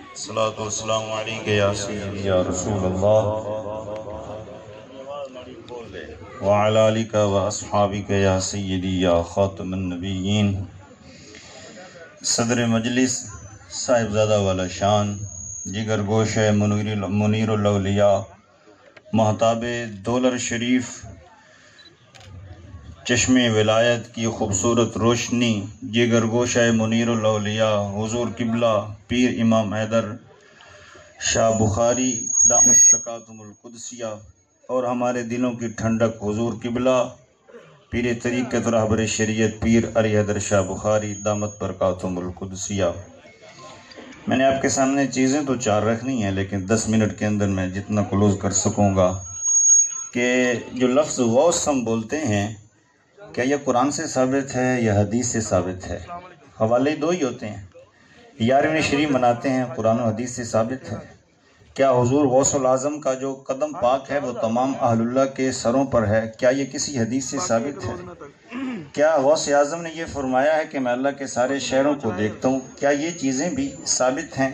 الصلاۃ والسلام علیکہ یا سیدی یا رسول اللہ وعلی آلک و اصحابک یا سیدی یا خاتم النبیین صدر مجلس صاحبزادہ والا شان جگر گوش منیر الاولیاء محتاب دولر شریف چشم ولایت کی خوبصورت روشنی جگر گوشہ منیر الاولیاء حضور قبلہ پیر امام حیدر شاہ بخاری دامت برکاتہم القدسیہ اور ہمارے دلوں کی ٹھنڈک حضور قبلہ پیر طریقت رہبر شریعت پیر علی حیدر شاہ بخاری دامت برکاتہم القدسیہ۔ میں نے آپ کے سامنے چیزیں تو 4 رکھنی ہیں، لیکن 10 منٹ کے اندر میں جتنا کلوز کر سکوں گا کہ جو لفظ غوث ہم بولتے ہیں، کیا یہ قرآن سے ثابت ہے یا حدیث سے ثابت ہے؟ حوالے 2 ہی ہوتے ہیں، 11ویں شریف مناتے ہیں، قرآن و حدیث سے ثابت ہے۔ کیا حضور غوث العظم کا جو قدم پاک ہے وہ تمام اہل اللہ کے سروں پر ہے؟ کیا یہ کسی حدیث سے ثابت ہے؟ کیا غوث اعظم نے یہ فرمایا ہے کہ میں اللہ کے سارے شہروں کو دیکھتا ہوں؟ کیا یہ چیزیں بھی ثابت ہیں؟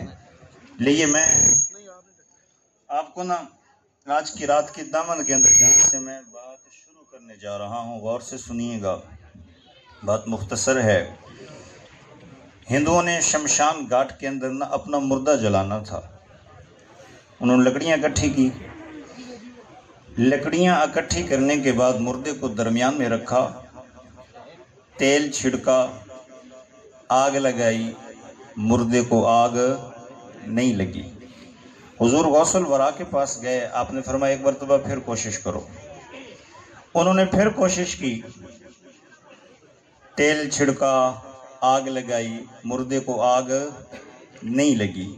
لیے میں آپ کو آج کی رات کی دامن کے اندر جہاں سے میں بات شروع کرنے جا رہا ہوں، غور سے سنیے گا، بات مختصر ہے۔ ہندوؤں نے شمشان گھاٹ کے اندر اپنا مردہ جلانا تھا، انہوں نے لکڑیاں اکٹھی کی، لکڑیاں اکٹھی کرنے کے بعد مردے کو درمیان میں رکھا، تیل چھڑکا، آگ لگائی، مردے کو آگ نہیں لگی۔ حضور غوث الورا کے پاس گئے، آپ نے فرمایا ایک مرتبہ پھر کوشش کرو۔ انہوں نے پھر کوشش کی، تیل چھڑکا، آگ لگائی، مردے کو آگ نہیں لگی۔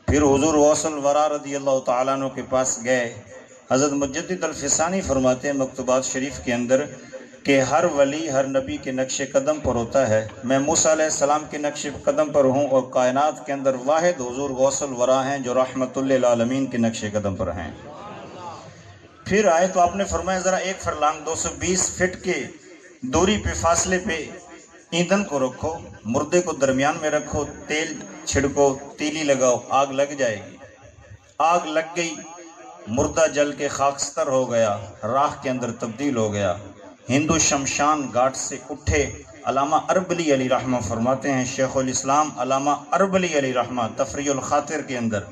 پھر حضور غوث الورا رضی اللہ تعالیٰ عنہ کے پاس گئے۔ حضرت مجدد الفسانی فرماتے ہیں مکتوبات شریف کے اندر کہ ہر ولی ہر نبی کے نقش قدم پر ہوتا ہے، میں موسیٰ علیہ السلام کے نقش قدم پر ہوں، اور کائنات کے اندر واحد حضور غوث الورا ہیں جو رحمت للعالمین کے نقش قدم پر ہیں۔ پھر آئے تو آپ نے فرمایا ذرا 1 فرلانگ 220 فٹ کے دوری پہ فاصلے پہ ایندھن کو رکھو، مردے کو درمیان میں رکھو، تیل چھڑکو، تیلی لگاؤ، آگ لگ جائے گی۔ آگ لگ گئی، مردہ جل کے خاکستر ہو گیا، راکھ کے اندر تبدیل ہو گیا۔ ہندو شمشان گھاٹ سے اٹھے۔ علامہ اربلی علیہ رحمہ فرماتے ہیں، شیخ الاسلام علامہ اربلی علیہ رحمہ تفریح الخاطر کے اندر،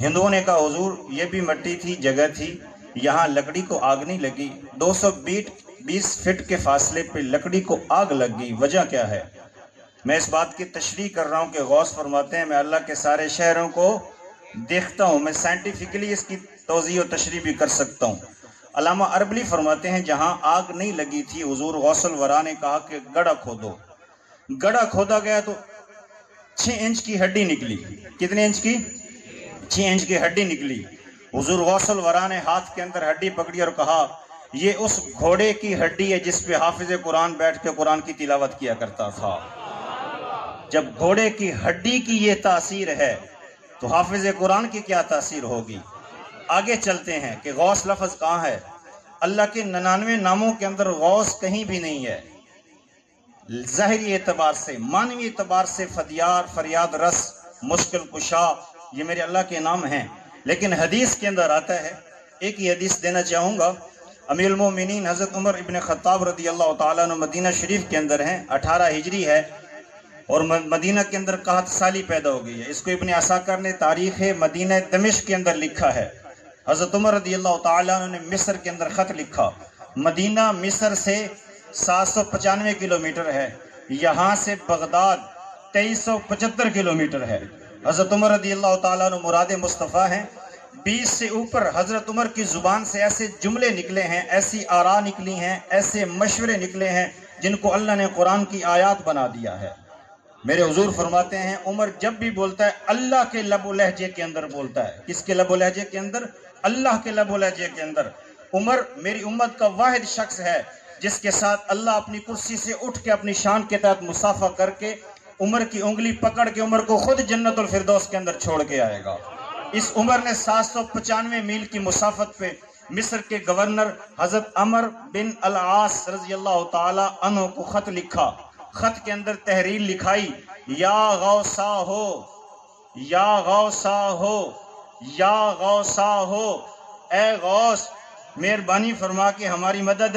ہندوؤں نے کہا حضور یہ بھی مٹی تھی، جگہ تھی، یہاں لکڑی کو آگ نہیں لگی، 220 فٹ کے فاصلے پہ لکڑی کو آگ لگ گئی، وجہ کیا ہے؟ میں اس بات کی تشریح کر رہا ہوں کہ غوث فرماتے ہیں میں اللہ کے سارے شہروں کو دیکھتا ہوں، میں سائنٹیفکلی اس کی توضیح و تشریح بھی کر سکتا ہوں۔ علامہ اربلی فرماتے ہیں جہاں آگ نہیں لگی تھی، حضور غوث الورا نے کہا کہ گڑھا کھودو۔ گڑھا کھودا گیا تو 6 انچ کی ہڈی نکلی۔ کتنے انچ کی؟ 6 انچ کی ہڈی نکلی۔ حضور غوث الورا نے ہاتھ کے اندر ہڈی پکڑی اور کہا یہ اس گھوڑے کی ہڈی ہے جس پہ حافظ قرآن بیٹھ کے قرآن کی تلاوت کیا کرتا تھا۔ جب گھوڑے کی ہڈی کی یہ تاثیر ہے تو حافظ قرآن کی کیا تاثیر ہوگی؟ آگے چلتے ہیں کہ غوث لفظ کہاں ہے؟ اللہ کے 99 ناموں کے اندر غوث کہیں بھی نہیں ہے۔ ظاہری اعتبار سے، معنوی اعتبار سے فدیار، فریاد رس، مشکل کشا، یہ میرے اللہ کے نام ہیں، لیکن حدیث کے اندر آتا ہے، ایک ہی حدیث دینا چاہوں گا۔ امیر المومنین حضرت عمر ابن خطاب رضی اللہ تعالیٰ عنہ مدینہ شریف کے اندر ہیں، 18 ہجری ہے، اور مدینہ کے اندر قحط سالی پیدا ہو گئی ہے۔ اس کو ابن عساکر نے تاریخ مدینہ دمشق کے اندر لکھا ہے۔ حضرت عمر رضی اللہ تعالیٰ عنہ نے مصر کے اندر خط لکھا، مدینہ مصر سے 795 کلومیٹر ہے، یہاں سے بغداد 2375 کلومیٹر ہے۔ حضرت عمر رضی اللہ تعالیٰ عنہ مراد مصطفیٰ ہیں۔ 20 سے اوپر حضرت عمر کی زبان سے ایسے جملے نکلے ہیں، ایسی آراء نکلی ہیں، ایسے مشورے نکلے ہیں جن کو اللہ نے قرآن کی آیات بنا دیا ہے۔ میرے حضور فرماتے ہیں عمر جب بھی بولتا ہے اللہ کے لب و لہجے کے اندر بولتا ہے۔ کس کے لب و لہجے کے اندر؟ اللہ کے لب و لہجے کے اندر۔ عمر میری امت کا واحد شخص ہے جس کے ساتھ اللہ اپنی کرسی سے اٹھ کے اپنی شان کے تحت مصافحہ کر کے عمر کی انگلی پکڑ کے عمر کو خود جنت الفردوس کے اندر چھوڑ کے آئے گا۔ اس عمر نے 795 میل کی مسافت پہ مصر کے گورنر حضرت عمر بن العاص رضی اللہ تعالی عنہ کو خط لکھا. خط کے اندر تحریر لکھائی، یا غوثا ہو، یا غوثا ہو، یا غوثا ہو، اے غوث مہربانی فرما کے ہماری مدد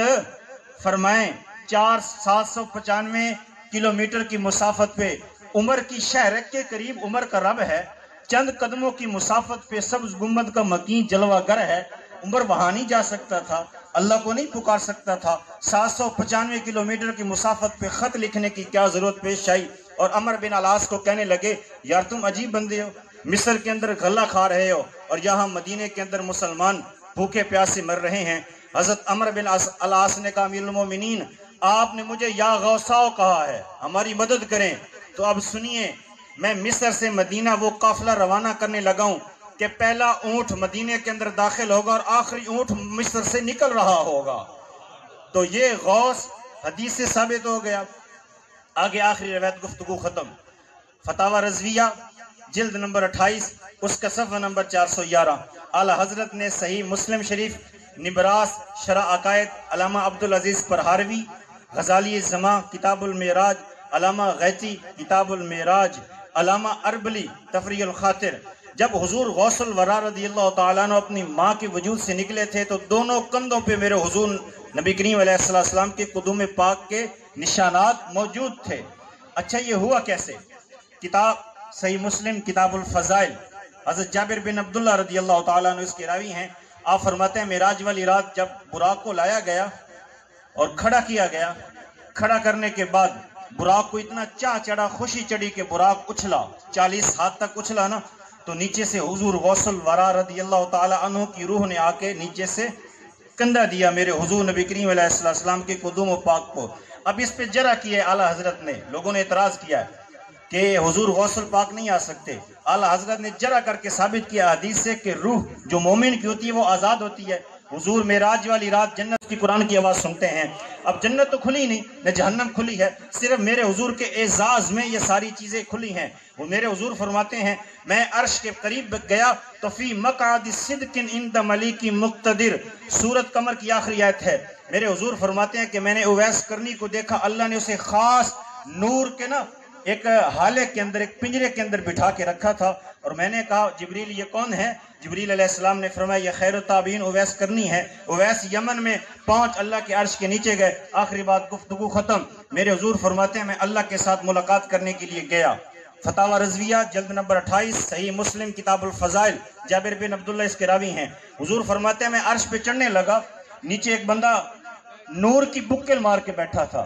فرمائیں. 795 کلومیٹر کی مسافت پہ عمر کی شہر کے قریب عمر کا رب ہے، چند قدموں کی مسافت پہ سبز گنبد کا مکین جلوہ گر ہے. عمر وہاں نہیں جا سکتا تھا، اللہ کو نہیں پکار سکتا تھا. 795 کلومیٹر کی مسافت پہ خط لکھنے کی کیا ضرورت پیش آئی؟ اور عمر بن العاص کو کہنے لگے، یار تم عجیب بندے ہو، مصر کے اندر غلہ کھا رہے ہو اور یہاں مدینے کے اندر مسلمان بھوکے پیاسے مر رہے ہیں. حضرت عمر بن العاص نے کہا، امیر المومنین آپ نے مجھے یا غوثاؤ کہا ہے، ہماری مدد کریں. تو اب سنیے، میں مصر سے مدینہ وہ قافلہ روانہ کرنے لگا ہوں کہ پہلا اونٹ مدینے کے اندر داخل ہوگا اور آخری اونٹ مصر سے نکل رہا ہوگا. تو یہ غوث حدیث سے ثابت ہو گیا. آگے آخری روایت گفتگو ختم. فتاوی رضویہ جلد نمبر 28 اس کا صفحہ نمبر 411. اعلی حضرت نے صحیح مسلم شریف، نبراس شرح عقائد علامہ عبدالعزیز پرہاروی، غزالی زماں کتاب المعراج، علامہ غیتی کتاب المعراج، علامہ اربلی تفریح الخاطر. جب حضور غوث الورا رضی اللہ تعالیٰ عنہ اپنی ماں کے وجود سے نکلے تھے تو دونوں کندھوں پہ میرے حضور نبی کریم علیہ السلام کے قدوم پاک کے نشانات موجود تھے. اچھا یہ ہوا کیسے؟ کتاب صحیح مسلم کتاب الفضائل، حضرت جابر بن عبداللہ رضی اللہ تعالیٰ عنہ اس کے راوی ہیں. آپ فرماتے ہیں معراج والی رات جب براق کو لایا گیا اور کھڑا کیا گیا، کھڑا کرنے کے بعد براق کو اتنا چاہ چڑھا، خوشی چڑھی کہ براق اچھلا، 40 ہاتھ تک اچھلا نا. تو نیچے سے حضور غوث الورا رضی اللہ تعالی عنہ کی روح نے آ کے نیچے سے کندھا دیا میرے حضور نبی کریم علیہ السلام کے قدوم و پاک کو. اب اس پہ جرح کیا ہے اعلیٰ حضرت نے، لوگوں نے اعتراض کیا ہے کہ حضور غوث الپاک نہیں آ سکتے. اعلیٰ حضرت نے جرح کر کے ثابت کیا حدیث سے کہ روح جو مومن کی ہوتی ہے وہ آزاد ہوتی ہے. حضور معراج والی رات جنت کی قرآن کی آواز سنتے ہیں. اب جنت تو کھلی نہیں، نہ جہنم کھلی ہے، صرف میرے حضور کے اعزاز میں یہ ساری چیزیں کھلی ہیں. وہ میرے حضور فرماتے ہیں، میں عرش کے قریب گیا تو فی مقعد صدق عند ملیک مقتدر، سورۃ قمر کی آخری آیت ہے. میرے حضور فرماتے ہیں کہ میں نے اویس کرنی کو دیکھا، اللہ نے اسے خاص نور کے نا ایک حالے کے اندر، ایک پنجرے کے اندر بٹھا کے رکھا تھا. اور میں نے کہا جبریل یہ کون ہے؟ جبریل علیہ السلام نے فرمایا یہ خیر التابعین اویس کرنی ہے. اویس یمن میں 5 اللہ کے عرش کے نیچے گئے. آخری بات گفتگو ختم. میرے حضور فرماتے ہیں میں اللہ کے ساتھ ملاقات کرنے کے لیے گیا. فتاوی رضویہ جلد نمبر 28 صحیح مسلم کتاب الفضائل، جابر بن عبداللہ اس کے راوی ہیں. حضور فرماتے ہیں میں عرش پہ چڑھنے لگا، نیچے ایک بندہ نور کی بکل مار کے بیٹھا تھا.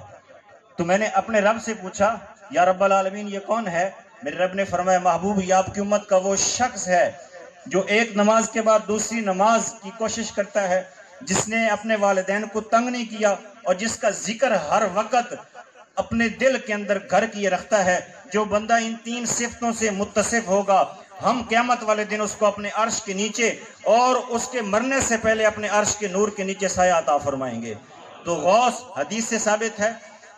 تو میں نے اپنے رب سے پوچھا یا رب العالمین یہ کون ہے؟ میرے رب نے فرمایا محبوب یہ آپ کی امت کا وہ شخص ہے جو ایک نماز کے بعد دوسری نماز کی کوشش کرتا ہے، جس نے اپنے والدین کو تنگ نہیں کیا اور جس کا ذکر ہر وقت اپنے دل کے اندر گھر کیے رکھتا ہے. جو بندہ ان 3 صفتوں سے متصف ہوگا ہم قیامت والے دن اس کو اپنے عرش کے نیچے اور اس کے مرنے سے پہلے اپنے عرش کے نور کے نیچے سایہ عطا فرمائیں گے. تو غوث حدیث سے ثابت ہے.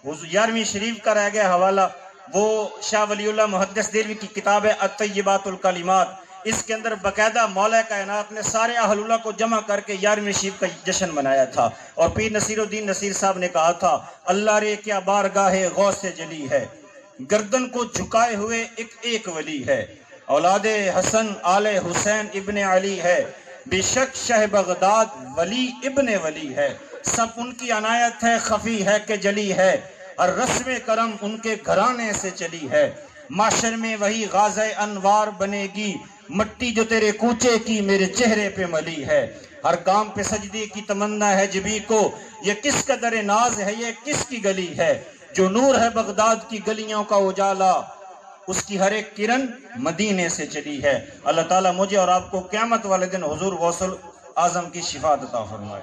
11ویں شریف کا رہ گیا حوالہ، وہ شاہ ولی اللہ محدث دہلوی کی کتاب ہے الطیبات الکلمات. اس کے اندر باقاعدہ مولا کائنات نے سارے اہل اللہ کو جمع کر کے 11ویں شریف کا جشن منایا تھا. اور پیر نصیر الدین نصیر صاحب نے کہا تھا اللہ رے کیا بارگاہ غوث سے جلی ہے، گردن کو جھکائے ہوئے ایک ایک ولی ہے، اولاد حسن آل حسین ابن علی ہے، بے شک شہ بغداد ولی ابن ولی ہے، سب ان کی عنایت ہے خفی ہے کہ جلی ہے، اور رسم کرم ان کے گھرانے سے چلی ہے، معاشر میں وہی غازہ انوار بنے گی، مٹی جو تیرے کوچے کی میرے چہرے پہ ملی ہے، ہر کام پہ سجدے کی تمنا ہے جبی کو، یہ کس قدر ناز ہے یہ کس کی گلی ہے، جو نور ہے بغداد کی گلیوں کا اجالا، اس کی ہر ایک کرن مدینے سے چلی ہے. اللہ تعالیٰ مجھے اور آپ کو قیامت والے دن حضور غوث اعظم کی شفاعت عطا فرمائے.